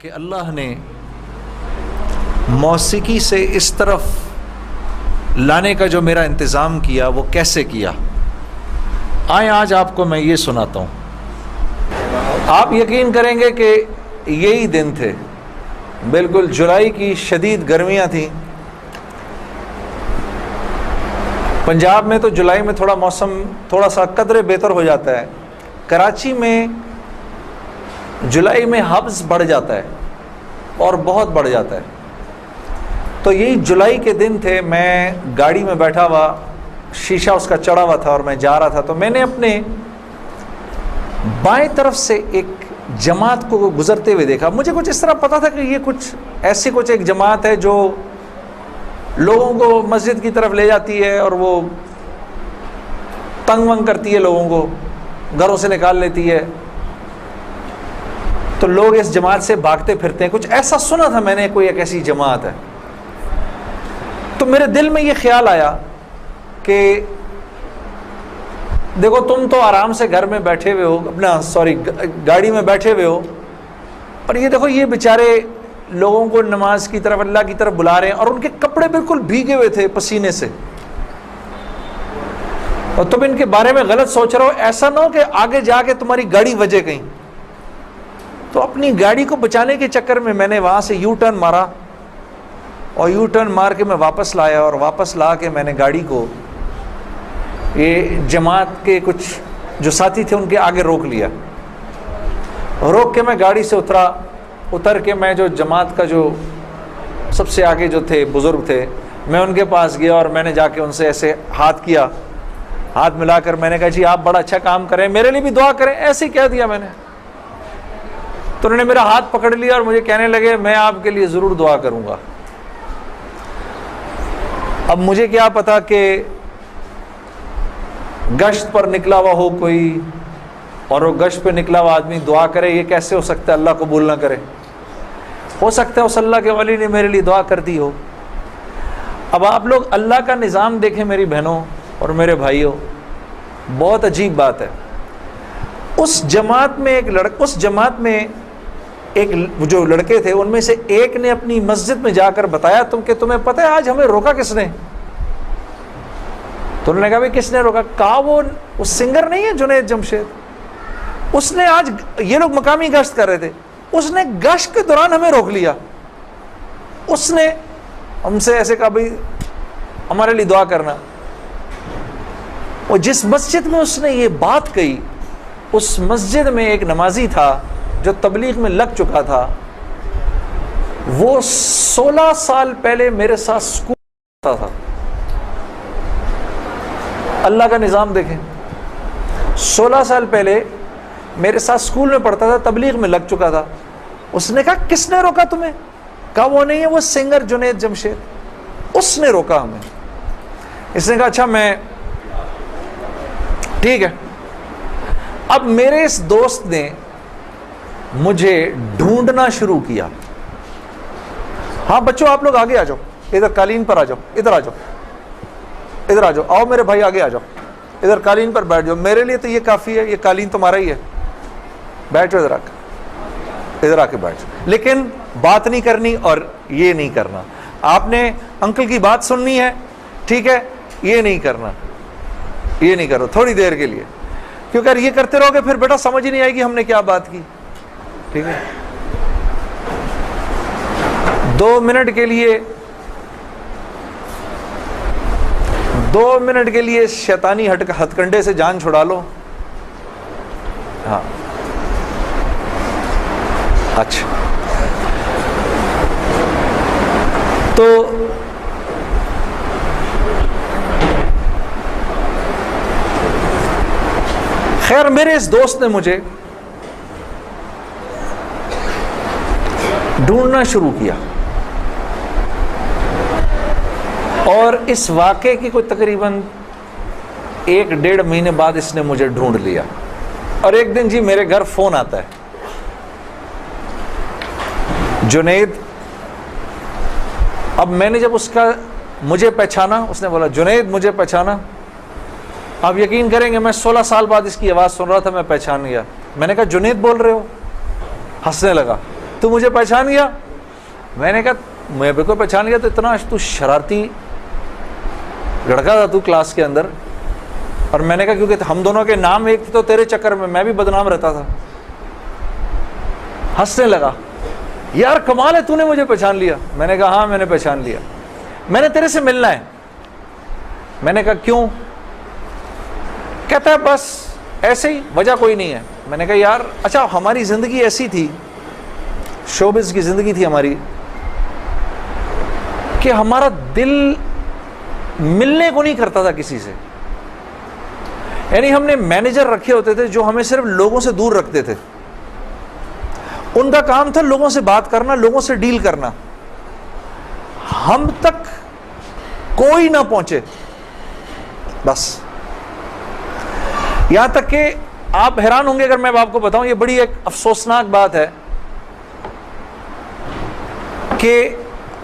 کہ اللہ نے موسیقی سے اس طرف لانے کا جو میرا انتظام کیا وہ کیسے کیا. آئیں آج آپ کو میں یہ سناتا ہوں. آپ یقین کریں گے کہ یہی دن تھے، بالکل جولائی کی شدید گرمیاں تھیں. پنجاب میں تو جولائی میں تھوڑا موسم تھوڑا سا قدرے بہتر ہو جاتا ہے. کراچی میں جولائی میں حبس بڑھ جاتا ہے اور بہت بڑھ جاتا ہے. تو یہی جولائی کے دن تھے، میں گاڑی میں بیٹھا ہوا، شیشہ اس کا چڑھا ہوا تھا اور میں جا رہا تھا. تو میں نے اپنے بائیں طرف سے ایک جماعت کو گزرتے ہوئے دیکھا. مجھے کچھ اس طرح پتا تھا کہ یہ کچھ ایک جماعت ہے جو لوگوں کو مسجد کی طرف لے جاتی ہے اور وہ تنگ ونگ کرتی ہے، لوگوں کو گھروں سے نکال لیتی ہے. تو لوگ اس جماعت سے بھاگتے پھرتے ہیں. کچھ ایسا سنا تھا میں نے، کوئی ایک ایسی جماعت ہے. تو میرے دل میں یہ خیال آیا کہ دیکھو تم تو آرام سے گھر میں بیٹھے ہوئے ہو، گاڑی میں بیٹھے ہوئے ہو، اور یہ دیکھو یہ بیچارے لوگوں کو نماز کی طرف، اللہ کی طرف بلا رہے ہیں، اور ان کے کپڑے بالکل بھیگے ہوئے تھے پسینے سے، اور تم ان کے بارے میں غلط سوچ رہے ہو. ایسا نہ ہو کہ آگے جا کے تمہاری گاڑی وجے کہیں. تو اپنی گاڑی کو بچانے کے چکر میں نے وہاں سے یو ٹرن مارا، اور یو ٹرن مار کے میں واپس لایا، اور واپس لا کے میں نے گاڑی کو یہ جماعت کے کچھ جو ساتھی تھے ان کے آگے روک لیا. روک کے میں گاڑی سے اتر کے میں جو جماعت کا جو سب سے آگے جو تھے بزرگ تھے، میں ان کے پاس گیا اور میں نے جا کے ان سے ایسے ہاتھ ملا کر میں نے کہا جی آپ بڑا اچھا کام کریں، میرے لیے بھی دعا کریں. ایسے ہی کہہ دیا میں نے. تو انہوں نے میرا ہاتھ پکڑ لیا اور مجھے کہنے لگے میں آپ کے لیے ضرور دعا کروں گا. اب مجھے کیا پتا کہ گشت پر نکلا ہوا ہو کوئی، اور وہ گشت پہ نکلا ہوا آدمی دعا کرے، یہ کیسے ہو سکتا ہے؟ اللہ قبول نہ کرے. ہو سکتا ہے اس اللہ کے ولی نے میرے لیے دعا کر دی ہو. اب آپ لوگ اللہ کا نظام دیکھیں میری بہنوں اور میرے بھائیوں، بہت عجیب بات ہے. اس جماعت میں ایک جو لڑکے تھے ان میں سے ایک نے اپنی مسجد میں جا کر بتایا تمہیں پتہ ہے آج ہمیں روکا کس نے؟ تو انہوں نے کہا بھائی کس نے روکا؟ کہا وہ سنگر نہیں ہے جنید جمشید، اس نے آج، یہ لوگ مقامی گشت کر رہے تھے، اس نے گشت کے دوران ہمیں روک لیا. اس نے ہم سے ایسے کہا بھائی ہمارے لیے دعا کرنا. اور جس مسجد میں اس نے یہ بات کہی، اس مسجد میں ایک نمازی تھا جو تبلیغ میں لگ چکا تھا. وہ 16 سال پہلے میرے ساتھ سکول پڑھتا تھا. اللہ کا نظام دیکھیں، 16 سال پہلے میرے ساتھ سکول میں پڑھتا تھا، تبلیغ میں لگ چکا تھا. اس نے کہا کس نے روکا تمہیں؟ کہا وہ نہیں ہے، وہ سنگر جنید جمشید، اس نے روکا ہمیں. اس نے کہا اچھا میں ٹھیک ہے. اب میرے اس دوست نے مجھے ڈھونڈنا شروع کیا. ہاں بچوں آپ لوگ آگے آ جاؤ، ادھر قالین پر آ جاؤ، ادھر آ جاؤ، آؤ میرے بھائی آگے آ جاؤ، ادھر قالین پر بیٹھ جاؤ. میرے لیے تو یہ کافی ہے، یہ قالین تمہارا ہی ہے، بیٹھو ادھر آ کے بیٹھ جاؤ. لیکن بات نہیں کرنی اور یہ نہیں کرنا. آپ نے انکل کی بات سننی ہے، ٹھیک ہے، یہ نہیں کرنا، یہ نہیں کرو تھوڑی دیر کے لیے، کیونکہ اگر یہ کرتے رہو گے پھر بیٹا سمجھ ہی نہیں آئے گی ہم نے کیا بات کی. ٹھیک ہے، 2 منٹ کے لیے شیطانی ہتھ کنڈے سے جان چھڑا لو. ہاں اچھا. تو خیر میرے اس دوست نے مجھے ڈھونڈنا شروع کیا، اور اس واقعے کی کوئی تقریباً 1-1.5 مہینے بعد اس نے مجھے ڈھونڈ لیا. اور ایک دن جی میرے گھر فون آتا ہے، جنید. اب میں نے جب مجھے پہچانا، اس نے بولا جنید مجھے پہچانا. آپ یقین کریں گے میں 16 سال بعد اس کی آواز سن رہا تھا، میں پہچان گیا. میں نے کہا جنید بول رہے ہو؟ ہنسنے لگا. تو مجھے پہچان گیا؟ میں نے کہا میں بالکل پہچان گیا، تو اتنا تو شرارتی لڑکا تھا تو کلاس کے اندر. اور میں نے کہا کیونکہ ہم دونوں کے نام ایک تھے تو تیرے چکر میں بھی بدنام رہتا تھا. ہنسنے لگا، یار کمال ہے تو نے مجھے پہچان لیا. میں نے کہا ہاں میں نے پہچان لیا، میں نے تیرے سے ملنا ہے. میں نے کہا کیوں؟ کہتا ہے بس ایسے ہی، وجہ کوئی نہیں ہے. میں نے کہا یار اچھا ہماری زندگی ایسی تھی، شوبز کی زندگی تھی ہماری، کہ ہمارا دل ملنے کو نہیں کرتا تھا کسی سے. یعنی ہم نے مینیجر رکھے ہوتے تھے جو ہمیں صرف لوگوں سے دور رکھتے تھے. ان کا کام تھا لوگوں سے بات کرنا، لوگوں سے ڈیل کرنا، ہم تک کوئی نہ پہنچے بس. یہاں تک کہ آپ حیران ہوں گے اگر میں آپ کو بتاؤں، یہ بڑی ایک افسوسناک بات ہے کہ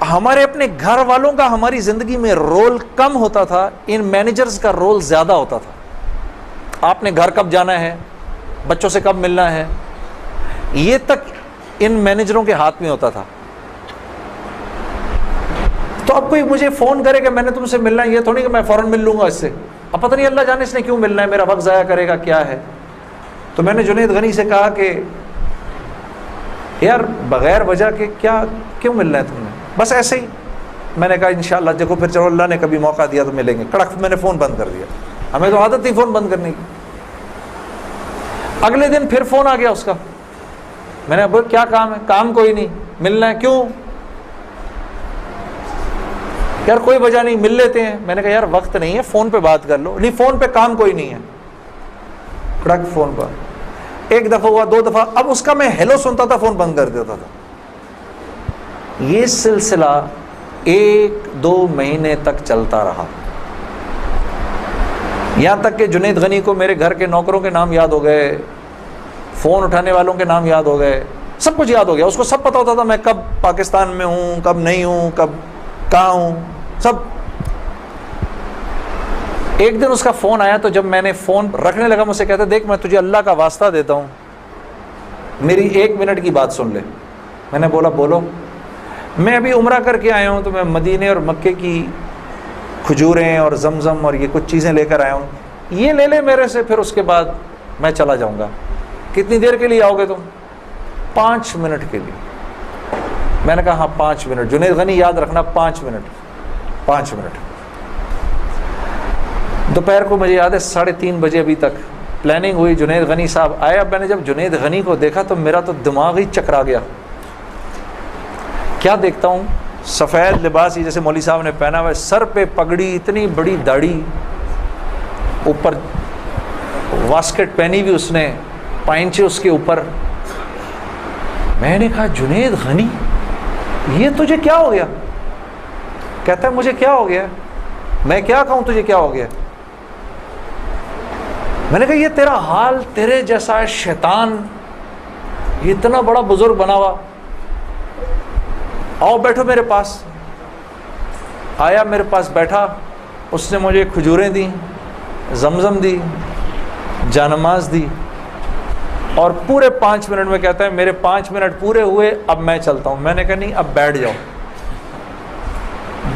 ہمارے اپنے گھر والوں کا ہماری زندگی میں رول کم ہوتا تھا، ان مینیجرز کا رول زیادہ ہوتا تھا. آپ نے گھر کب جانا ہے، بچوں سے کب ملنا ہے، یہ تک ان مینیجروں کے ہاتھ میں ہوتا تھا. تو اب کوئی مجھے فون کرے کہ میں نے تم سے ملنا ہے، یہ تھوڑی کہ میں فوراً مل لوں گا اس سے. اب پتہ نہیں اللہ جانے اس نے کیوں ملنا ہے، میرا وقت ضائع کرے گا کیا ہے. تو میں نے جنید غنی سے کہا کہ یار بغیر وجہ کے کیوں ملنا ہے تم نے، بس ایسے ہی. میں نے کہا انشاءاللہ دیکھو پھر چلو اللہ نے کبھی موقع دیا تو ملیں گے. کڑک میں نے فون بند کر دیا، ہمیں تو عادت تھی فون بند کرنے کی. اگلے دن پھر فون آ گیا اس کا. میں نے بولا کیا کام ہے؟ کام کوئی نہیں، ملنا ہے. کیوں؟ یار کوئی وجہ نہیں، مل لیتے ہیں. میں نے کہا یار وقت نہیں ہے، فون پہ بات کر لو. نہیں فون پہ کام کوئی نہیں ہے. کڑک فون پر ایک دفعہ ہوا، دو دفعہ، اب اس کا میں ہیلو سنتا تھا فون بند کر دیتا تھا. یہ سلسلہ 1-2 مہینے تک چلتا رہا، یہاں تک کہ جنید غنی کو میرے گھر کے نوکروں کے نام یاد ہو گئے، فون اٹھانے والوں کے نام یاد ہو گئے، سب کچھ یاد ہو گیا. اس کو سب پتہ ہوتا تھا میں کب پاکستان میں ہوں، کب نہیں ہوں، کب کہاں ہوں، سب. ایک دن اس کا فون آیا تو جب میں نے فون رکھنے لگا مجھ سے کہتا دیکھ میں تجھے اللہ کا واسطہ دیتا ہوں میری 1 منٹ کی بات سن لے. میں نے بولا بولو. میں ابھی عمرہ کر کے آیا ہوں تو میں مدینے اور مکے کی کھجوریں اور زمزم اور یہ کچھ چیزیں لے کر آیا ہوں، یہ لے لے میرے سے، پھر اس کے بعد میں چلا جاؤں گا. کتنی دیر کے لیے آؤ گے تم؟ 5 منٹ کے لیے. میں نے کہا ہاں 5 منٹ. جنید غنی یاد رکھنا 5 منٹ 5 منٹ. دوپہر کو مجھے یاد ہے 3:30 بجے ابھی تک پلاننگ ہوئی، جنید غنی صاحب آئے. اب میں نے جب جنید غنی کو دیکھا تو میرا تو دماغ ہی چکرا گیا. کیا دیکھتا ہوں، سفید لباس ہی جیسے مولوی صاحب نے پہنا ہوا ہے، سر پہ پگڑی، اتنی بڑی داڑھی، اوپر واسکٹ پہنی ہوئی اس نے، پائنچے اس کے اوپر. میں نے کہا جنید غنی یہ تجھے کیا ہو گیا؟ کہتا ہے مجھے کیا ہو گیا؟ میں کیا کہوں تجھے کیا ہو گیا؟ میں نے کہا یہ تیرا حال، تیرے جیسا شیطان یہ اتنا بڑا بزرگ بنا ہوا، آؤ بیٹھو میرے پاس. آیا میرے پاس بیٹھا، اس نے مجھے کھجوریں دیں، زمزم دی، جانماز دی، اور پورے 5 منٹ میں کہتا ہے میرے 5 منٹ پورے ہوئے، اب میں چلتا ہوں. میں نے کہا نہیں اب بیٹھ جاؤ،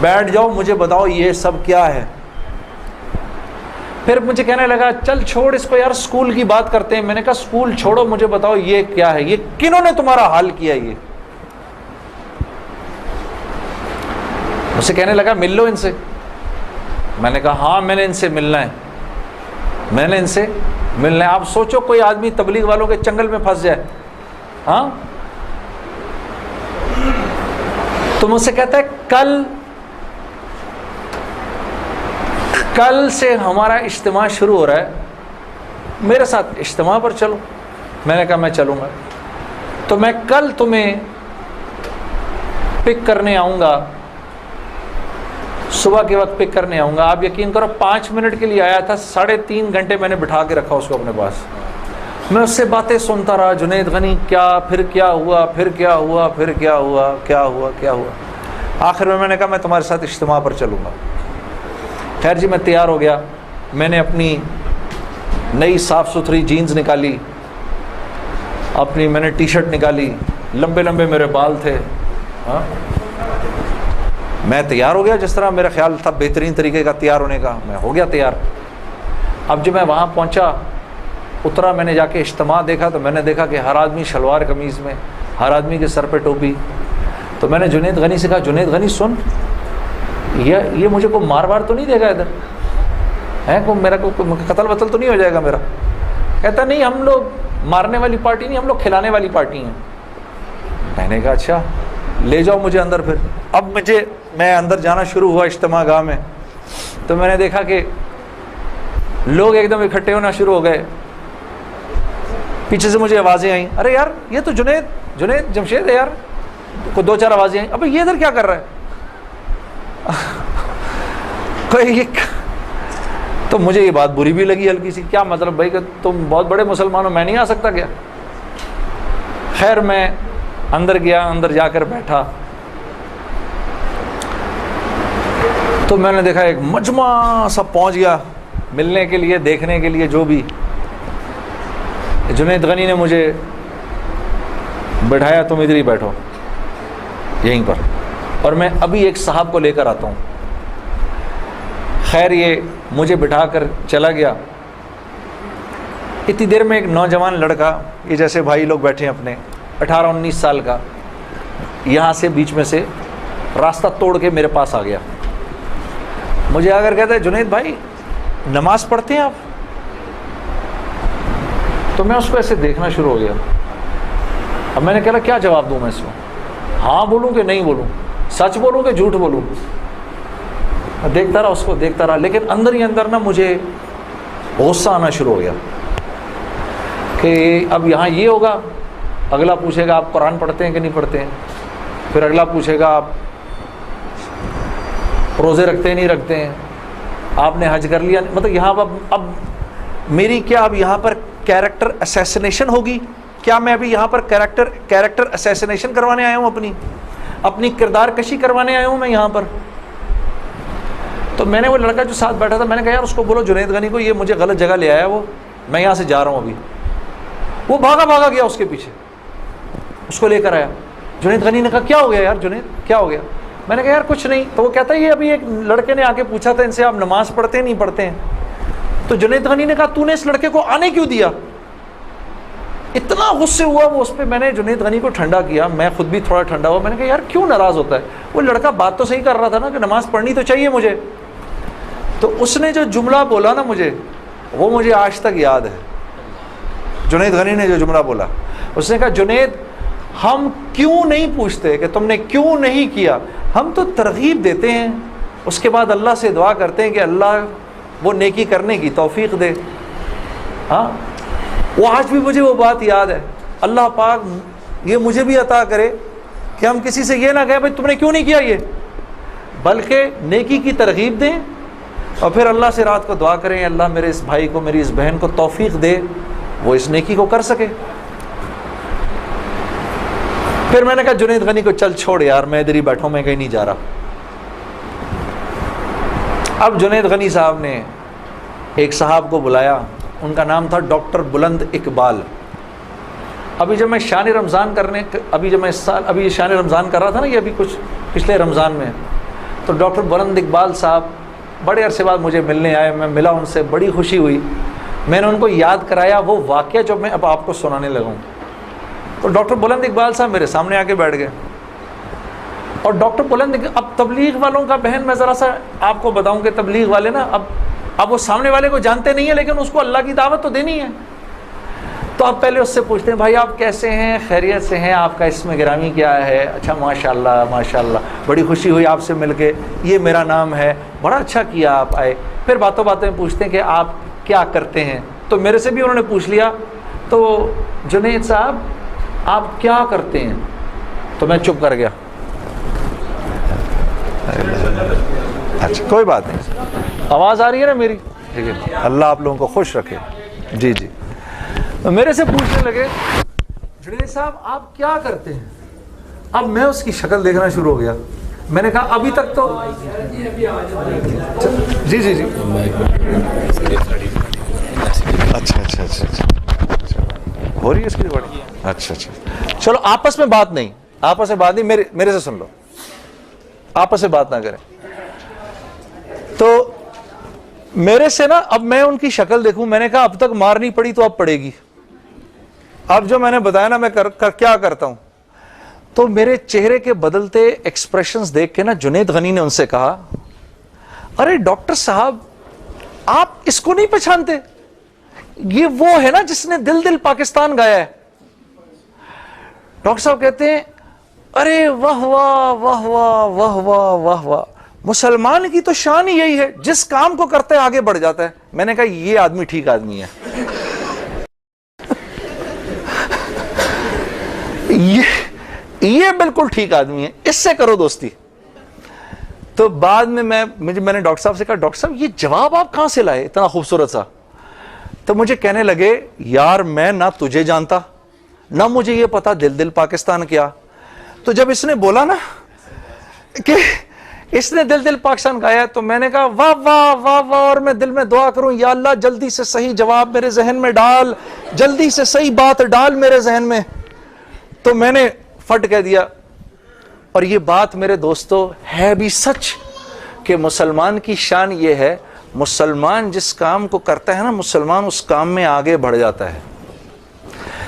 بیٹھ جاؤ، مجھے بتاؤ یہ سب کیا ہے. پھر مجھے کہنے لگا چل چھوڑ اس کو یار، اسکول کی بات کرتے ہیں. میں نے کہا اسکول چھوڑو، مجھے بتاؤ یہ کیا ہے، یہ کنہوں نے تمہارا حال کیا؟ یہ مجھ سے کہنے لگا مل لو ان سے. میں نے کہا ہاں میں نے ان سے ملنا ہے، میں نے ان سے ملنا ہے. آپ سوچو کوئی آدمی تبلیغ والوں کے چنگل میں پھنس جائے، ہاں. تو مجھ سے کہتا ہے کل سے ہمارا اجتماع شروع ہو رہا ہے، میرے ساتھ اجتماع پر چلو. میں نے کہا میں چلوں گا. تو میں کل تمہیں پک کرنے آؤں گا، صبح کے وقت پک کرنے آؤں گا. آپ یقین کرو 5 منٹ کے لیے آیا تھا، 3.5 گھنٹے میں نے بٹھا کے رکھا اس کو اپنے پاس. میں اس سے باتیں سنتا رہا، جنید غنی کیا، پھر کیا ہوا، پھر کیا ہوا، پھر کیا ہوا، کیا ہوا، کیا ہوا. آخر میں نے کہا میں تمہارے ساتھ اجتماع پر چلوں گا. خیر جی میں تیار ہو گیا. میں نے اپنی نئی صاف ستھری جینز نکالی، اپنی میں نے ٹی شرٹ نکالی، لمبے لمبے میرے بال تھے. ہاں میں تیار ہو گیا جس طرح میرا خیال تھا بہترین طریقے کا تیار ہونے کا, میں ہو گیا تیار. اب جب میں وہاں پہنچا, اترا, میں نے جا کے اجتماع دیکھا تو میں نے دیکھا کہ ہر آدمی شلوار قمیض میں, ہر آدمی کے سر پہ ٹوپی. تو میں نے جنید غنی سے کہا, جنید غنی سن, یہ مجھے کو مار وار تو نہیں دے گا ادھر ہے, کو میرا کو قتل وتل تو نہیں ہو جائے گا میرا؟ کہتا نہیں, ہم لوگ مارنے والی پارٹی نہیں, ہم لوگ کھلانے والی پارٹی ہیں. میں نے کہا اچھا لے جاؤ مجھے اندر. پھر اب میں اندر جانا شروع ہوا اجتماع گاہ میں, تو میں نے دیکھا کہ لوگ ایک دم اکٹھے ہونا شروع ہو گئے. پیچھے سے مجھے آوازیں آئیں, ارے یار یہ تو جنید جمشید ہے یار. کو دو چار آوازیں آئیں, ابھی یہ ادھر کیا کر رہا ہے کوئی. تو مجھے یہ بات بری بھی لگی ہلکی سی, کیا مطلب بھائی کہ تم بہت بڑے مسلمان ہو, میں نہیں آ سکتا کیا؟ خیر میں اندر گیا, اندر جا کر بیٹھا تو میں نے دیکھا ایک مجمع سب پہنچ گیا ملنے کے لیے, دیکھنے کے لیے. جو بھی جنید غنی نے مجھے بٹھایا, تم ادھر ہی بیٹھو یہیں پر, اور میں ابھی ایک صاحب کو لے کر آتا ہوں. خیر یہ مجھے بٹھا کر چلا گیا. اتنی دیر میں ایک نوجوان لڑکا, یہ جیسے بھائی لوگ بیٹھے ہیں اپنے, 18-19 سال کا, یہاں سے بیچ میں سے راستہ توڑ کے میرے پاس آ گیا. مجھے آ کر کہتا ہے, جنید بھائی نماز پڑھتے ہیں آپ؟ تو میں اس کو ایسے دیکھنا شروع ہو گیا. اب میں نے کہا کیا جواب دوں میں اس کو, ہاں بولوں کہ نہیں بولوں, سچ بولوں کہ جھوٹ بولوں؟ دیکھتا رہا اس کو, دیکھتا رہا, لیکن اندر ہی اندر نا مجھے غصہ آنا شروع ہو گیا کہ اب یہاں یہ ہوگا, اگلا پوچھے گا آپ قرآن پڑھتے ہیں کہ نہیں پڑھتے ہیں, پھر اگلا پوچھے گا آپ روزے رکھتے ہیں نہیں رکھتے ہیں, آپ نے حج کر لیا. مطلب یہاں اب میری کیا اب یہاں پر کیریکٹر اسیسنیشن ہوگی کیا؟ میں ابھی یہاں پر کیریکٹر اسیسنیشن کروانے آیا ہوں, اپنی کردار کشی کروانے آیا ہوں میں یہاں پر. تو میں نے وہ لڑکا جو ساتھ بیٹھا تھا, میں نے کہا یار اس کو بولو جنید غنی کو, یہ مجھے غلط جگہ لے آیا, وہ میں یہاں سے جا رہا ہوں ابھی. وہ بھاگا گیا اس کے پیچھے, اس کو لے کر آیا. جنید غنی نے کہا کیا ہو گیا یار جنید, کیا ہو گیا؟ میں نے کہا یار کچھ نہیں. تو وہ کہتا ہے یہ ابھی ایک لڑکے نے آ کے پوچھا تھا ان سے, آپ نماز پڑھتے ہیں نہیں پڑھتے ہیں؟ تو جنید غنی نے کہا تو نے اس لڑکے کو آنے کیوں دیا؟ اتنا غصے ہوا وہ اس پہ. میں نے جنید غنی کو ٹھنڈا کیا, میں خود بھی تھوڑا ٹھنڈا ہوا. میں نے کہا یار کیوں ناراض ہوتا ہے؟ وہ لڑکا بات تو صحیح کر رہا تھا نا کہ نماز پڑھنی تو چاہیے مجھے. تو اس نے جو جملہ بولا نا مجھے, وہ مجھے آج تک یاد ہے. جنید غنی نے جو جملہ بولا, اس نے کہا جنید ہم کیوں نہیں پوچھتے کہ تم نے کیوں نہیں کیا, ہم تو ترغیب دیتے ہیں, اس کے بعد اللہ سے دعا کرتے ہیں کہ اللہ وہ نیکی کرنے کی توفیق دے. ہاں وہ آج بھی مجھے وہ بات یاد ہے. اللہ پاک یہ مجھے بھی عطا کرے کہ ہم کسی سے یہ نہ کہیں بھائی تم نے کیوں نہیں کیا یہ, بلکہ نیکی کی ترغیب دیں اور پھر اللہ سے رات کو دعا کریں اللہ میرے اس بھائی کو, میری اس بہن کو توفیق دے وہ اس نیکی کو کر سکے. پھر میں نے کہا جنید غنی کو چل چھوڑ یار, میں ادھر ہی بیٹھا ہوں, میں کہیں نہیں جا رہا. اب جنید غنی صاحب نے ایک صاحب کو بلایا, ان کا نام تھا ڈاکٹر بلند اقبال. ابھی جب میں شان رمضان ابھی شان رمضان کر رہا تھا نا, یہ ابھی کچھ پچھلے رمضان میں, تو ڈاکٹر بلند اقبال صاحب بڑے عرصے بعد مجھے ملنے آئے. میں ملا ان سے, بڑی خوشی ہوئی. میں نے ان کو یاد کرایا وہ واقعہ جو میں اب آپ کو سنانے لگا ہوں. تو ڈاکٹر بلند اقبال صاحب میرے سامنے آ کے بیٹھ گئے. اور ڈاکٹر بلند, اب تبلیغ والوں کا بہن میں ذرا سا آپ کو بتاؤں کہ تبلیغ والے نا اب وہ سامنے والے کو جانتے نہیں ہیں, لیکن اس کو اللہ کی دعوت تو دینی ہے. تو آپ پہلے اس سے پوچھتے ہیں بھائی آپ کیسے ہیں, خیریت سے ہیں, آپ کا اسم گرامی کیا ہے؟ اچھا ماشاء اللہ بڑی خوشی ہوئی آپ سے مل کے, یہ میرا نام ہے, بڑا اچھا کیا آپ آئے. پھر باتوں میں پوچھتے ہیں کہ آپ کیا کرتے ہیں, تو میرے سے بھی انہوں نے پوچھ لیا. تو جنید صاحب آپ کیا کرتے ہیں؟ تو میں چپ کر گیا. اچھا کوئی بات نہیں, آواز آ رہی ہے نا میری؟ ٹھیک ہے, اللہ آپ لوگوں کو خوش رکھے. جی میرے سے پوچھنے لگے جنید صاحب آپ کیا کرتے ہیں. اب میں اس کی شکل دیکھنا شروع ہو گیا. میں نے کہا ابھی تک تو جی اچھا ہو رہی ہے اس کی ریکارڈنگ؟ اچھا اچھا، چلو آپس میں بات نہیں، آپس میں بات نہیں، میرے سے سن لو، آپس میں بات نہ کریں. تو میرے سے نا اب میں ان کی شکل دیکھوں، میں نے کہا اب تک مار نہیں پڑی تو اب پڑے گی. اب جو میں نے بتایا نا میں کیا کرتا ہوں، تو میرے چہرے کے بدلتے ایکسپریشنز دیکھ کے نا جنید غنی نے ان سے کہا ارے ڈاکٹر صاحب آپ اس کو نہیں پہچانتے، یہ وہ ہے نا جس نے دل دل پاکستان گایا ہے. ڈاکٹر صاحب کہتے ہیں ارے واہ واہ واہ واہ واہ واہ واہ واہ، مسلمان کی تو شان ہی یہی ہے، جس کام کو کرتے آگے بڑھ جاتا ہے. میں نے کہا یہ آدمی ٹھیک آدمی ہے، یہ بالکل ٹھیک آدمی ہے، اس سے کرو دوستی. تو بعد میں میں نے ڈاکٹر صاحب سے کہا ڈاکٹر صاحب یہ جواب آپ کہاں سے لائے اتنا خوبصورت سا؟ تو مجھے کہنے لگے یار میں نہ تجھے جانتا نہ مجھے یہ پتا دل دل پاکستان کیا. تو جب اس نے بولا نا کہ اس نے دل دل پاکستان گایا تو میں نے کہا واہ واہ واہ واہ، اور میں دل میں دعا کروں یا اللہ جلدی سے صحیح جواب میرے ذہن میں ڈال، جلدی سے صحیح بات ڈال میرے ذہن میں. تو میں نے فٹ کہہ دیا. اور یہ بات میرے دوستو ہے بھی سچ کہ مسلمان کی شان یہ ہے، مسلمان جس کام کو کرتا ہے نا مسلمان اس کام میں آگے بڑھ جاتا ہے.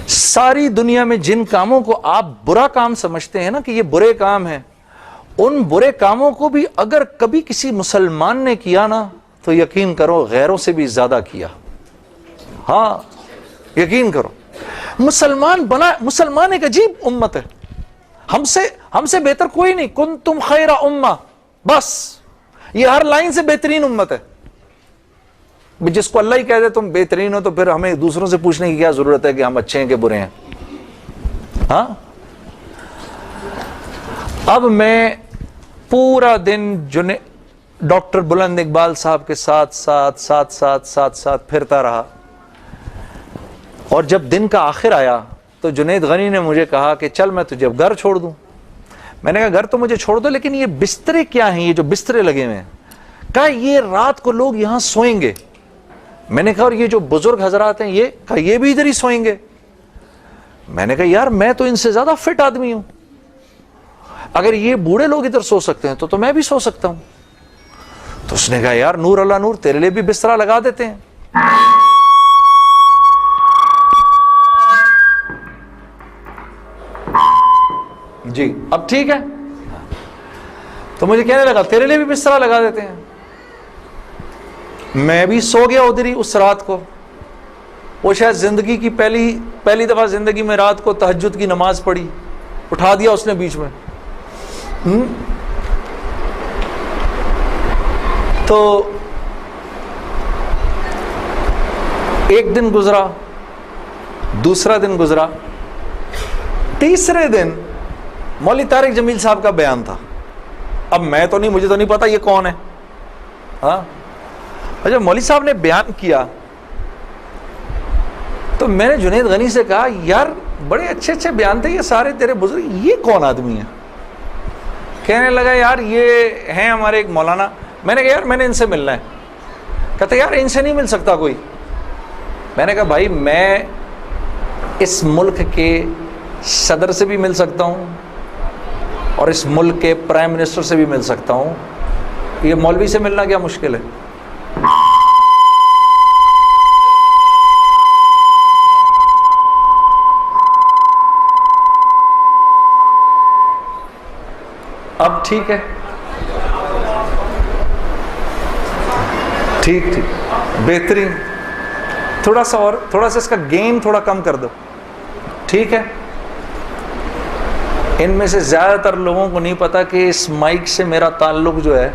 ساری دنیا میں جن کاموں کو آپ برا کام سمجھتے ہیں نا کہ یہ برے کام ہیں، ان برے کاموں کو بھی اگر کبھی کسی مسلمان نے کیا نا تو یقین کرو غیروں سے بھی زیادہ کیا. ہاں یقین کرو، مسلمان ایک عجیب امت ہے، ہم سے بہتر کوئی نہیں. کنتم خیر امہ، بس یہ ہر لائن سے بہترین امت ہے. جس کو اللہ ہی کہہ دے تم بہترین ہو تو پھر ہمیں دوسروں سے پوچھنے کی کیا ضرورت ہے کہ ہم اچھے ہیں کہ برے ہیں. ہاں اب میں پورا دن ڈاکٹر بلند اقبال صاحب کے ساتھ پھرتا رہا. اور جب دن کا آخر آیا تو جنید غنی نے مجھے کہا کہ چل میں تجھے اب گھر چھوڑ دوں. میں نے کہا گھر تو مجھے چھوڑ دو لیکن یہ بسترے کیا ہیں، یہ جو بسترے لگے ہوئے ہیں؟ کہا یہ رات کو لوگ یہاں سوئیں گے. میں نے کہا اور یہ جو بزرگ حضرات ہیں یہ بھی ادھر ہی سوئیں گے. میں نے کہا یار میں تو ان سے زیادہ فٹ آدمی ہوں، اگر یہ بوڑھے لوگ ادھر سو سکتے ہیں تو میں بھی سو سکتا ہوں. تو اس نے کہا یار نور اللہ نور، تیرے لیے بھی بسترا لگا دیتے ہیں. جی اب ٹھیک ہے. تو مجھے کہنے لگا تیرے لیے بھی بسترا لگا دیتے ہیں. میں بھی سو گیا ادھر ہی اس رات کو. وہ شاید زندگی کی پہلی دفعہ زندگی میں رات کو تہجد کی نماز پڑھی، اٹھا دیا اس نے بیچ میں. تو ایک دن گزرا، دوسرا دن گزرا، تیسرے دن مولوی طارق جمیل صاحب کا بیان تھا. اب مجھے تو نہیں پتا یہ کون ہے. ہاں جب مولوی صاحب نے بیان کیا تو میں نے جنید غنی سے کہا یار بڑے اچھے اچھے بیان تھے یہ سارے تیرے بزرگ، یہ کون آدمی ہے؟ کہنے لگا یار یہ ہیں ہمارے ایک مولانا. میں نے کہا یار میں نے ان سے ملنا ہے. کہتے یار ان سے نہیں مل سکتا کوئی. میں نے کہا بھائی میں اس ملک کے صدر سے بھی مل سکتا ہوں اور اس ملک کے پرائم منسٹر سے بھی مل سکتا ہوں، یہ مولوی سے ملنا کیا مشکل ہے؟ اب ٹھیک ہے، ٹھیک بہترین. تھوڑا سا اس کا گین تھوڑا کم کر دو. ٹھیک ہے. ان میں سے زیادہ تر لوگوں کو نہیں پتا کہ اس مائک سے میرا تعلق جو ہے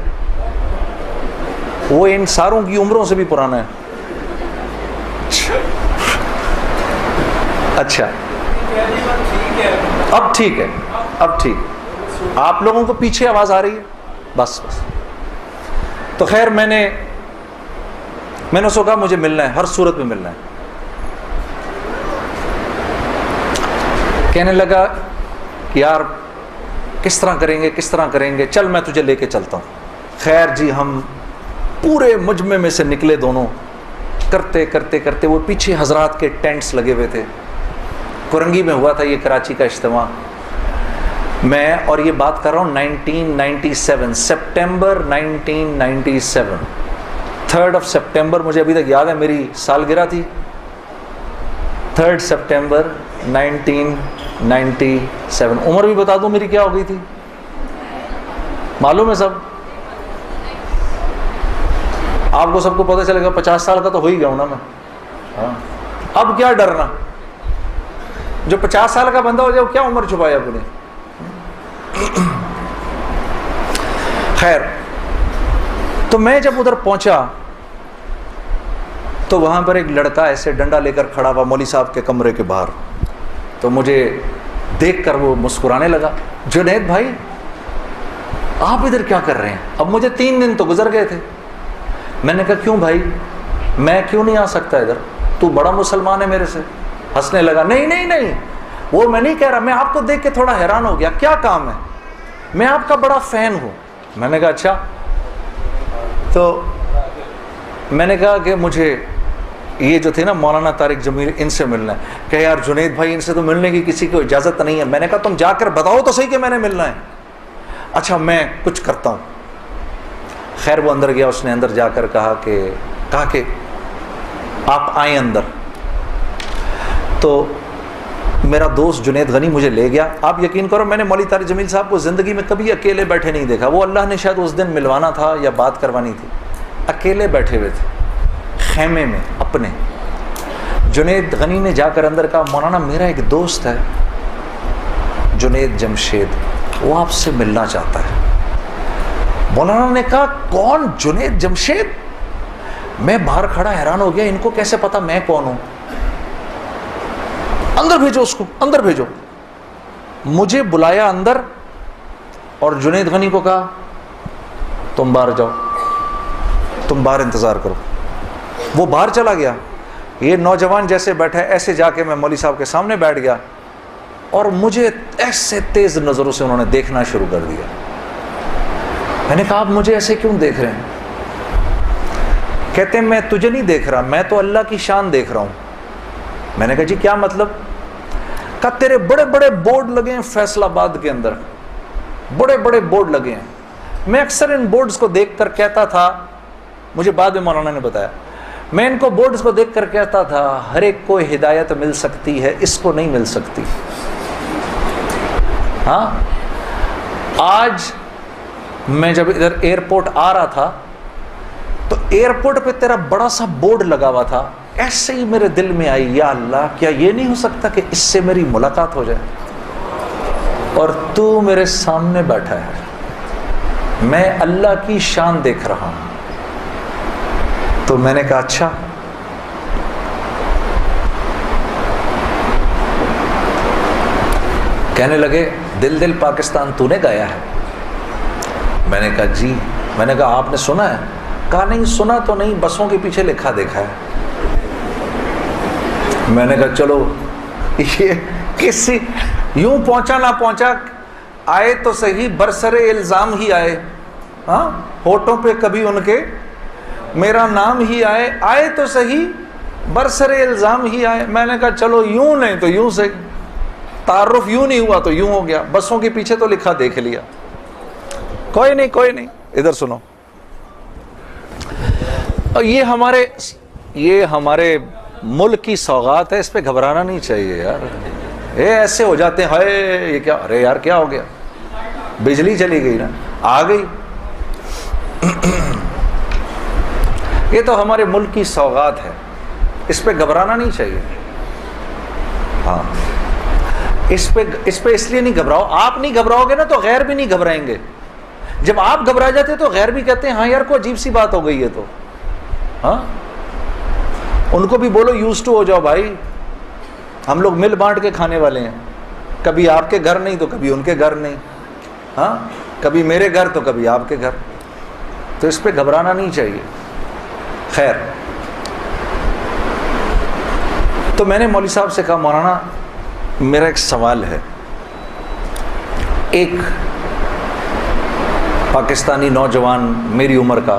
وہ ان ساروں کی عمروں سے بھی پرانا ہے. اچھا اب ٹھیک ہے، اب ٹھیک. آپ لوگوں کو پیچھے آواز آ رہی ہے؟ بس. تو خیر میں نے سو کہا مجھے ملنا ہے، ہر صورت میں ملنا ہے. کہنے لگا یار کس طرح کریں گے، چل میں تجھے لے کے چلتا ہوں. خیر جی ہم پورے مجمع میں سے نکلے دونوں، کرتے وہ پیچھے حضرات کے ٹینٹس لگے ہوئے تھے. کرنگی میں ہوا تھا یہ کراچی کا اجتماع. میں اور یہ بات کر رہا ہوں 1997 سپٹمبر 1997 3rd of September. مجھے ابھی تک یاد ہے, میری سالگرہ تھی 3rd September 1997. عمر بھی بتا دوں میری کیا ہو گئی تھی, معلوم ہے سب آپ کو, سب کو پتہ چلے گا. 50 سال کا تو ہو ہی گیا ہوں نا میں. ہاں اب کیا ڈرنا, جو 50 سال کا بندہ ہو جائے وہ کیا عمر چھپایا اپنے. خیر, تو میں جب ادھر پہنچا تو وہاں پر ایک لڑکا ایسے ڈنڈا لے کر کھڑا ہوا مولوی صاحب کے کمرے کے باہر. تو مجھے دیکھ کر وہ مسکرانے لگا, جنید بھائی آپ ادھر کیا کر رہے ہیں؟ اب مجھے 3 دن تو گزر گئے تھے. میں نے کہا کیوں بھائی, میں کیوں نہیں آ سکتا ادھر, تو بڑا مسلمان ہے میرے سے. ہنسنے لگا, نہیں نہیں نہیں, وہ میں نہیں کہہ رہا, میں آپ کو دیکھ کے تھوڑا حیران ہو گیا, کیا کام ہے؟ میں آپ کا بڑا فین ہوں. میں نے کہا اچھا. تو میں نے کہا کہ مجھے یہ جو تھے نا مولانا طارق جمیل, ان سے ملنا ہے. کہ یار جنید بھائی ان سے تو ملنے کی کسی کو اجازت نہیں ہے. میں نے کہا تم جا کر بتاؤ تو صحیح کہ میں نے ملنا ہے. اچھا میں کچھ کرتا ہوں. خیر وہ اندر گیا, اس نے اندر جا کر کہا کہ آپ آئیں اندر. تو میرا دوست جنید غنی مجھے لے گیا. آپ یقین کرو میں نے مولوی طارق جمیل صاحب کو زندگی میں کبھی اکیلے بیٹھے نہیں دیکھا. وہ اللہ نے شاید اس دن ملوانا تھا یا بات کروانی تھی, اکیلے بیٹھے ہوئے تھے خیمے میں اپنے. جنید غنی نے جا کر اندر کہا مولانا میرا ایک دوست ہے جنید جمشید, وہ آپ سے ملنا چاہتا ہے. مولانا نے کہا کون جنید جمشید؟ میں باہر کھڑا حیران ہو گیا, ان کو کیسے پتا میں کون ہوں؟ اندر بھیجو اس کو, اندر بھیجو. مجھے بلایا اندر اور جنید غنی کو کہا تم باہر جاؤ, تم باہر انتظار کرو. وہ باہر چلا گیا. یہ نوجوان جیسے بیٹھا ایسے جا کے میں مولوی صاحب کے سامنے بیٹھ گیا اور مجھے ایسے تیز نظروں سے انہوں نے دیکھنا شروع کر دیا. میں نے کہا آپ مجھے ایسے کیوں دیکھ رہے ہیں؟ کہتے ہیں میں تجھے نہیں دیکھ رہا, میں تو اللہ کی شان دیکھ رہا ہوں. میں نے کہا جی کیا مطلب؟ کہا تیرے بڑے بڑے بورڈ لگے ہیں فیصل آباد کے اندر, بڑے بڑے بورڈ لگے ہیں. میں اکثر ان بورڈز کو دیکھ کر کہتا تھا, مجھے بعد میں مولانا نے بتایا, میں ان کو بورڈز کو دیکھ کر کہتا تھا ہر ایک کو ہدایت مل سکتی ہے, اس کو نہیں مل سکتی. ہاں آج میں جب ادھر ایئرپورٹ آ رہا تھا تو ایئرپورٹ پہ تیرا بڑا سا بورڈ لگا ہوا تھا, ایسے ہی میرے دل میں آئی یا اللہ کیا یہ نہیں ہو سکتا کہ اس سے میری ملاقات ہو جائے, اور تو میرے سامنے بیٹھا ہے, میں اللہ کی شان دیکھ رہا ہوں. تو میں نے کہا اچھا. کہنے لگے دل دل پاکستان تو نے گایا ہے. میں نے کہا جی. میں نے کہا آپ نے سنا ہے؟ کہا نہیں سنا تو نہیں, بسوں کے پیچھے لکھا دیکھا ہے. میں نے کہا چلو یہ کسی یوں پہنچا نہ پہنچا, آئے تو صحیح برسر الزام ہی آئے. ہاں ہوٹوں پہ کبھی ان کے میرا نام ہی آئے, آئے تو صحیح برسر الزام ہی آئے. میں نے کہا چلو یوں نہیں تو یوں سے, تعارف یوں نہیں ہوا تو یوں ہو گیا, بسوں کے پیچھے تو لکھا دیکھ لیا. کوئی نہیں کوئی نہیں, ادھر سنو. اور یہ ہمارے ملک کی سوغات ہے, اس پہ گھبرانا نہیں چاہیے یار. یہ ایسے ہو جاتے ہیں ہائے یہ کیا, ارے یار کیا ہو گیا, بجلی چلی گئی نا, آ گئی. یہ تو ہمارے ملک کی سوغات ہے, اس پہ گھبرانا نہیں چاہیے. ہاں اس پہ اس لیے نہیں گھبراؤ, آپ نہیں گھبراؤ گے نا تو غیر بھی نہیں گھبرائیں گے. جب آپ گھبرا جاتے تو غیر بھی کہتے ہیں ہاں یار کوئی عجیب سی بات ہو گئی ہے. تو ہاں ان کو بھی بولو یوز ٹو ہو جاؤ بھائی, ہم لوگ مل بانٹ کے کھانے والے ہیں, کبھی آپ کے گھر نہیں تو کبھی ان کے گھر نہیں. ہاں کبھی میرے گھر تو کبھی آپ کے گھر, تو اس پہ گھبرانا نہیں چاہیے. خیر تو میں نے مولوی صاحب سے کہا مولانا میرا ایک سوال ہے. ایک پاکستانی نوجوان میری عمر کا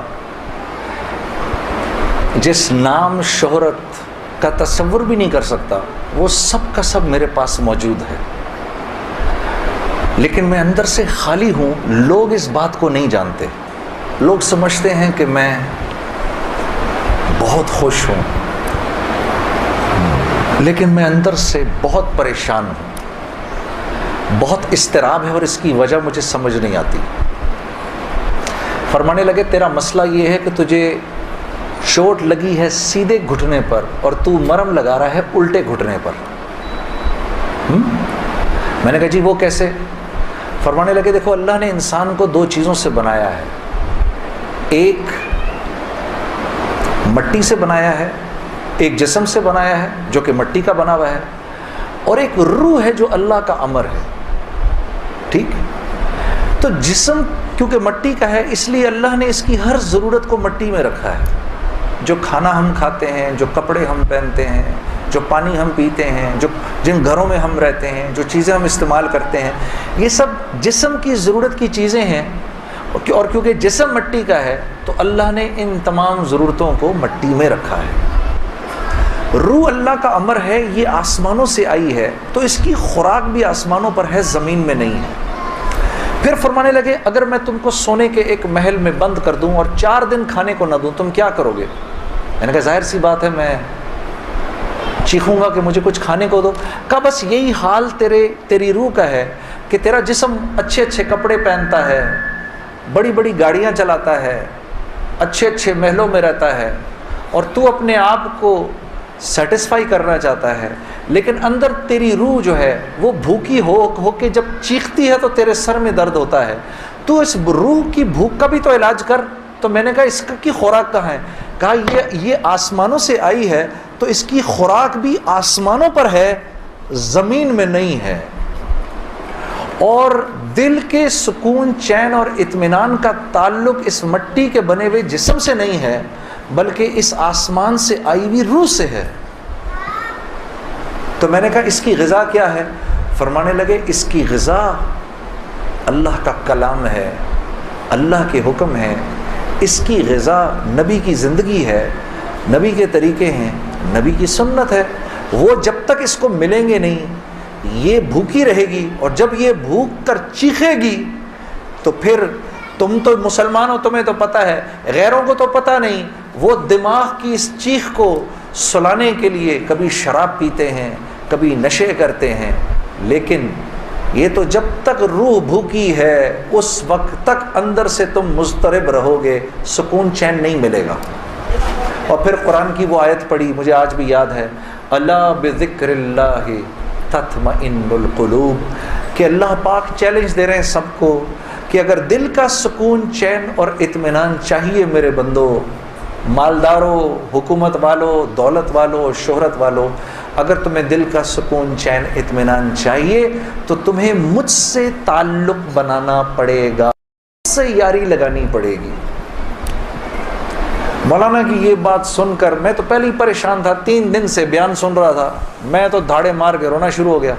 جس نام شہرت کا تصور بھی نہیں کر سکتا, وہ سب کا سب میرے پاس موجود ہے، لیکن میں اندر سے خالی ہوں. لوگ اس بات کو نہیں جانتے. لوگ سمجھتے ہیں کہ میں بہت خوش ہوں، لیکن میں اندر سے بہت پریشان ہوں، بہت اضطراب ہے، اور اس کی وجہ مجھے سمجھ نہیں آتی. فرمانے لگے تیرا مسئلہ یہ ہے کہ تجھے چوٹ لگی ہے سیدھے گھٹنے پر اور تو مرم لگا رہا ہے الٹے گھٹنے پر. میں نے کہا جی وہ کیسے؟ فرمانے لگے دیکھو اللہ نے انسان کو دو چیزوں سے بنایا ہے، ایک مٹی سے بنایا ہے، ایک جسم سے بنایا ہے جو کہ مٹی کا بنا ہوا ہے، اور ایک روح ہے جو اللہ کا امر ہے. ٹھیک؟ تو جسم کیونکہ مٹی کا ہے اس لیے اللہ نے اس کی ہر ضرورت کو مٹی میں رکھا ہے. جو کھانا ہم کھاتے ہیں، جو کپڑے ہم پہنتے ہیں، جو پانی ہم پیتے ہیں، جن گھروں میں ہم رہتے ہیں، جو چیزیں ہم استعمال کرتے ہیں، یہ سب جسم کی ضرورت کی چیزیں ہیں. اور کیونکہ جسم مٹی کا ہے تو اللہ نے ان تمام ضرورتوں کو مٹی میں رکھا ہے. روح اللہ کا امر ہے، یہ آسمانوں سے آئی ہے تو اس کی خوراک بھی آسمانوں پر ہے، زمین میں نہیں ہے. پھر فرمانے لگے اگر میں تم کو سونے کے ایک محل میں بند کر دوں اور 4 دن کھانے کو نہ دوں تم کیا کرو گے؟ میں نے کہا ظاہر سی بات ہے میں چیخوں گا کہ مجھے کچھ کھانے کو دو. کہا بس یہی حال تیری روح کا ہے کہ تیرا جسم اچھے اچھے کپڑے پہنتا ہے، بڑی بڑی گاڑیاں چلاتا ہے، اچھے اچھے محلوں میں رہتا ہے، اور تو اپنے آپ کو سیٹسفائی کرنا چاہتا ہے، لیکن اندر تیری روح جو ہے وہ بھوکی ہو کے جب چیختی ہے تو تیرے سر میں درد ہوتا ہے. تو اس روح کی بھوک کا بھی تو علاج کر. تو میں نے کہا اس کی خوراک کہاں ہے؟ کہا یہ آسمانوں سے آئی ہے تو اس کی خوراک بھی آسمانوں پر ہے، زمین میں نہیں ہے. اور دل کے سکون، چین اور اطمینان کا تعلق اس مٹی کے بنے ہوئے جسم سے نہیں ہے بلکہ اس آسمان سے آئی ہوئی روح سے ہے. تو میں نے کہا اس کی غذا کیا ہے؟ فرمانے لگے اس کی غذا اللہ کا کلام ہے، اللہ کے حکم ہے. اس کی غذا نبی کی زندگی ہے، نبی کے طریقے ہیں، نبی کی سنت ہے. وہ جب تک اس کو ملیں گے نہیں یہ بھوکی رہے گی، اور جب یہ بھوک کر چیخے گی تو پھر تم تو مسلمان ہو، تمہیں تو پتہ ہے، غیروں کو تو پتہ نہیں. وہ دماغ کی اس چیخ کو سلانے کے لیے کبھی شراب پیتے ہیں، کبھی نشے کرتے ہیں، لیکن یہ تو جب تک روح بھوکی ہے اس وقت تک اندر سے تم مضطرب رہو گے، سکون چین نہیں ملے گا. اور پھر قرآن کی وہ آیت پڑھی مجھے آج بھی یاد ہے، الا بذکر اللہ تطمئن القلوب، کہ اللہ پاک چیلنج دے رہے ہیں سب کو کہ اگر دل کا سکون، چین اور اطمینان چاہیے میرے بندو، مالداروں، حکومت والوں، دولت والوں، شہرت والوں، اگر تمہیں دل کا سکون، چین، اطمینان چاہیے تو تمہیں مجھ سے تعلق بنانا پڑے گا، مجھ سے یاری لگانی پڑے گی. مولانا کی یہ بات سن کر میں تو پہلے ہی پریشان تھا، 3 دن سے بیان سن رہا تھا، میں تو دھاڑے مار کے رونا شروع ہو گیا.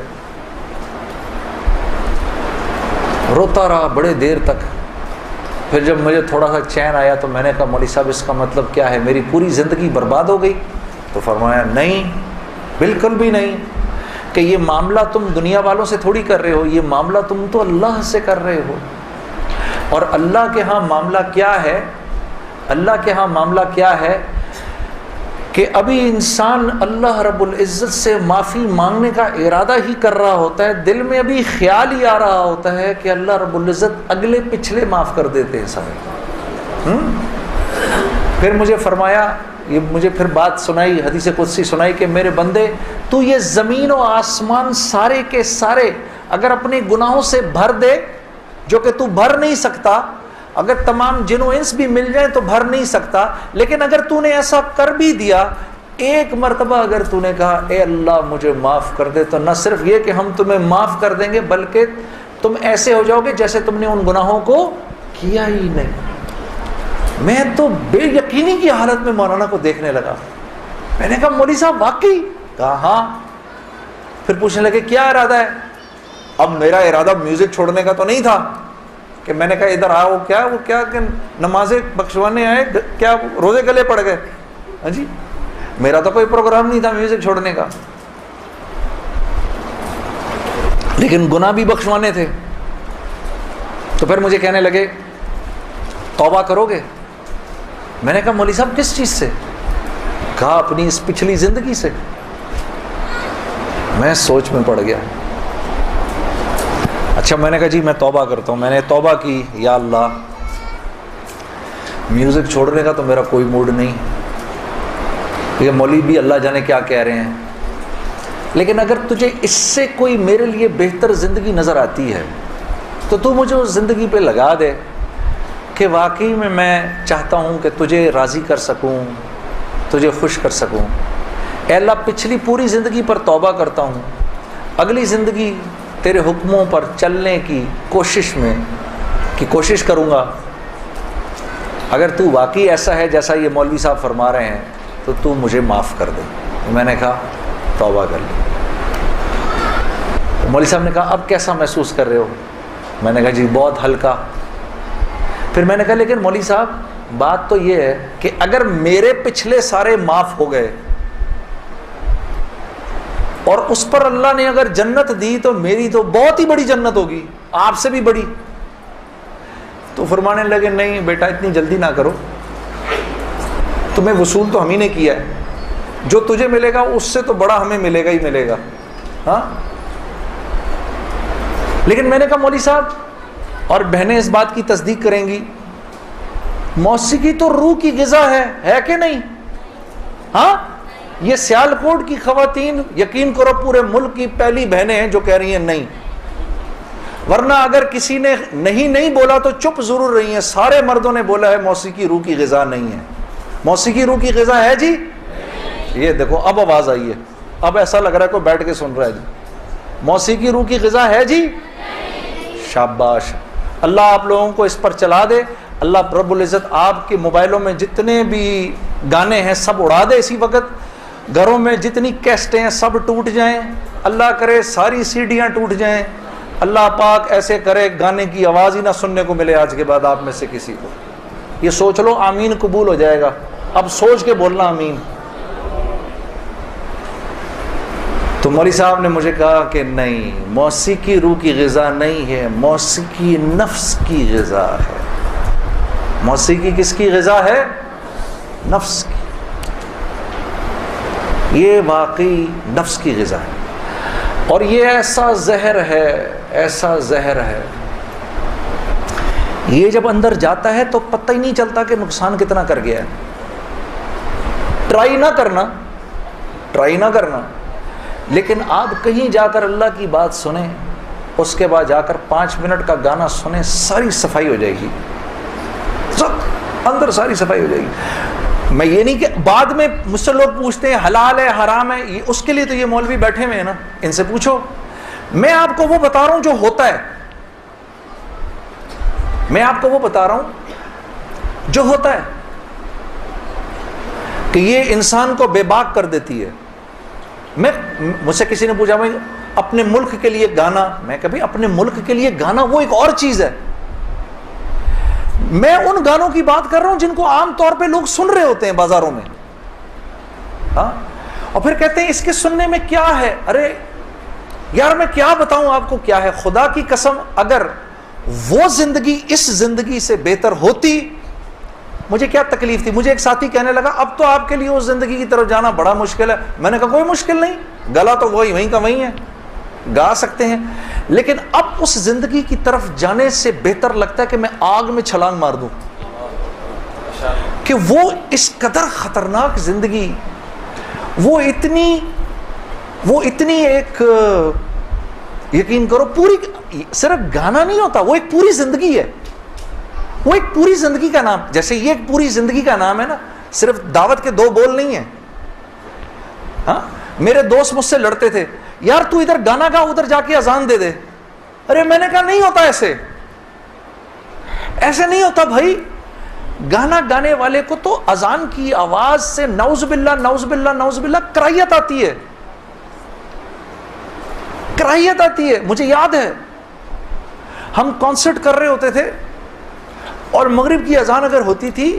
روتا رہا بڑے دیر تک. پھر جب مجھے تھوڑا سا چین آیا تو میں نے کہا مولوی صاحب اس کا مطلب کیا ہے، میری پوری زندگی برباد ہو گئی؟ تو فرمایا نہیں، بالکل بھی نہیں، کہ یہ معاملہ تم دنیا والوں سے تھوڑی کر رہے ہو، یہ معاملہ تم تو اللہ سے کر رہے ہو. اور اللہ کے ہاں معاملہ کیا ہے؟ اللہ کے ہاں معاملہ کیا ہے کہ ابھی انسان اللہ رب العزت سے معافی مانگنے کا ارادہ ہی کر رہا ہوتا ہے، دل میں ابھی خیال ہی آ رہا ہوتا ہے کہ اللہ رب العزت اگلے پچھلے معاف کر دیتے ہیں سارے. پھر مجھے فرمایا، یہ مجھے پھر بات سنائی، حدیث قدسی سنائی کہ میرے بندے تو یہ زمین و آسمان سارے کے سارے اگر اپنے گناہوں سے بھر دے، جو کہ تو بھر نہیں سکتا، اگر تمام جن و انس بھی مل جائیں تو بھر نہیں سکتا، لیکن اگر تو نے ایسا کر بھی دیا، ایک مرتبہ اگر تو نے کہا اے اللہ مجھے معاف کر دے، تو نہ صرف یہ کہ ہم تمہیں معاف کر دیں گے بلکہ تم ایسے ہو جاؤ گے جیسے تم نے ان گناہوں کو کیا ہی نہیں. میں تو بے یقینی کی حالت میں مولانا کو دیکھنے لگا. میں نے کہا مولوی صاحب واقعی؟ کہا ہاں. پھر پوچھنے لگے کیا ارادہ ہے؟ اب میرا ارادہ میوزک چھوڑنے کا تو نہیں تھا کہ میں نے کہا ادھر آؤ، کیا وہ کیا کہ نمازیں بخشوانے آئے، کیا روزے گلے پڑ گئے؟ ہاں جی، میرا تو کوئی پروگرام نہیں تھا میوزک چھوڑنے کا. لیکن گناہ بھی بخشوانے تھے. تو پھر مجھے کہنے لگے توبہ کرو گے؟ میں نے کہا مولوی صاحب کس چیز سے؟ کہا اپنی اس پچھلی زندگی سے. میں سوچ میں پڑ گیا. اچھا میں نے کہا جی میں توبہ کرتا ہوں. میں نے توبہ کی، یا اللہ میوزک چھوڑنے کا تو میرا کوئی موڈ نہیں، یہ مولوی بھی اللہ جانے کیا کہہ رہے ہیں، لیکن اگر تجھے اس سے کوئی میرے لیے بہتر زندگی نظر آتی ہے تو تو مجھے اس زندگی پہ لگا دے کہ واقعی میں چاہتا ہوں کہ تجھے راضی کر سکوں، تجھے خوش کر سکوں. اے اللہ پچھلی پوری زندگی پر توبہ کرتا ہوں، اگلی زندگی تیرے حکموں پر چلنے کی کوشش کروں گا. اگر تو واقعی ایسا ہے جیسا یہ مولوی صاحب فرما رہے ہیں تو تو مجھے معاف کر دے. میں نے کہا توبہ کر لی. مولوی صاحب نے کہا اب کیسا محسوس کر رہے ہو؟ میں نے کہا جی بہت ہلکا. پھر میں نے کہا لیکن مولوی صاحب بات تو یہ ہے کہ اگر میرے پچھلے سارے معاف ہو گئے اور اس پر اللہ نے اگر جنت دی تو میری تو بہت ہی بڑی جنت ہوگی، آپ سے بھی بڑی. تو فرمانے لگے نہیں بیٹا اتنی جلدی نہ کرو، تمہیں وصول تو ہم ہی نے کیا ہے، جو تجھے ملے گا اس سے تو بڑا ہمیں ملے گا ہی ملے گا. ہاں لیکن میں نے کہا مولوی صاحب اور بہنیں اس بات کی تصدیق کریں گی، موسیقی تو روح کی غذا ہے کہ نہیں؟ ہاں یہ سیالکوٹ کی خواتین یقین کرو پورے ملک کی پہلی بہنیں ہیں جو کہہ رہی ہیں نہیں، ورنہ اگر کسی نے نہیں بولا تو چپ ضرور رہی ہیں. سارے مردوں نے بولا ہے موسیقی روح کی غذا نہیں ہے. موسیقی روح کی غذا ہے جی. یہ دیکھو اب آواز آئی ہے، اب ایسا لگ رہا ہے کوئی بیٹھ کے سن رہا ہے جی. موسیقی روح کی غذا ہے جی. شاباش، اللہ آپ لوگوں کو اس پر چلا دے. اللہ رب العزت آپ کے موبائلوں میں جتنے بھی گانے ہیں سب اڑا دے اسی وقت. گھروں میں جتنی کیسٹیں ہیں سب ٹوٹ جائیں، اللہ کرے ساری سیڈیاں ٹوٹ جائیں. اللہ پاک ایسے کرے گانے کی آواز ہی نہ سننے کو ملے آج کے بعد آپ میں سے کسی کو. یہ سوچ لو آمین قبول ہو جائے گا. اب سوچ کے بولنا آمین. تو مولوی صاحب نے مجھے کہا کہ نہیں، موسیقی روح کی غذا نہیں ہے، موسیقی نفس کی غذا ہے. موسیقی کس کی غذا ہے؟ نفس کی. یہ واقعی نفس کی غذا ہے اور یہ ایسا زہر ہے، ایسا زہر ہے، یہ جب اندر جاتا ہے تو پتہ ہی نہیں چلتا کہ نقصان کتنا کر گیا ہے. ٹرائی نہ کرنا لیکن آپ کہیں جا کر اللہ کی بات سنیں، اس کے بعد جا کر 5 منٹ کا گانا سنیں، ساری صفائی ہو جائے گی، سب اندر ساری صفائی ہو جائے گی. میں یہ نہیں کہ بعد میں مجھ سے لوگ پوچھتے ہیں حلال ہے حرام ہے، اس کے لیے تو یہ مولوی بیٹھے ہوئے ہیں نا، ان سے پوچھو. میں آپ کو وہ بتا رہا ہوں جو ہوتا ہے، میں آپ کو وہ بتا رہا ہوں جو ہوتا ہے کہ یہ انسان کو بے باک کر دیتی ہے. مجھ سے کسی نے پوچھا بھائی اپنے ملک کے لیے گانا، میں کبھی اپنے ملک کے لیے گانا وہ ایک اور چیز ہے. میں ان گانوں کی بات کر رہا ہوں جن کو عام طور پہ لوگ سن رہے ہوتے ہیں بازاروں میں، ہاں، اور پھر کہتے ہیں اس کے سننے میں کیا ہے. ارے یار میں کیا بتاؤں آپ کو کیا ہے. خدا کی قسم اگر وہ زندگی اس زندگی سے بہتر ہوتی مجھے کیا تکلیف تھی. مجھے ایک ساتھی کہنے لگا اب تو آپ کے لیے اس زندگی کی طرف جانا بڑا مشکل ہے. میں نے کہا کوئی مشکل نہیں، گلا تو وہیں کا وہیں ہے، گا سکتے ہیں، لیکن اب اس زندگی کی طرف جانے سے بہتر لگتا ہے کہ میں آگ میں چھلانگ مار دوں. کہ وہ اس قدر خطرناک زندگی، وہ اتنی ایک، یقین کرو پوری، صرف گانا نہیں ہوتا، وہ ایک پوری زندگی ہے. وہ ایک پوری زندگی کا نام، جیسے یہ ایک پوری زندگی کا نام ہے نا، صرف دعوت کے 2 بول نہیں ہیں. ہاں میرے دوست مجھ سے لڑتے تھے، یار تو ادھر گانا گا ادھر جا کے اذان دے دے. ارے میں نے کہا نہیں ہوتا، ایسے نہیں ہوتا بھائی. گانا گانے والے کو تو اذان کی آواز سے نعوذ باللہ نعوذ باللہ نعوذ باللہ کراہیت آتی ہے، کراہیت آتی ہے. مجھے یاد ہے ہم کانسرٹ کر رہے ہوتے تھے اور مغرب کی اذان اگر ہوتی تھی،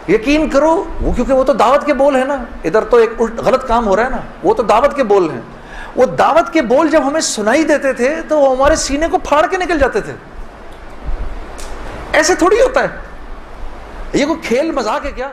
یقین کرو وہ، کیونکہ وہ تو دعوت کے بول ہیں نا، ادھر تو ایک غلط کام ہو رہا ہے نا، وہ تو دعوت کے بول ہیں. وہ دعوت کے بول جب ہمیں سنائی دیتے تھے تو وہ ہمارے سینے کو پھاڑ کے نکل جاتے تھے. ایسے تھوڑی ہوتا ہے, یہ کوئی کھیل مذاق ہے کیا؟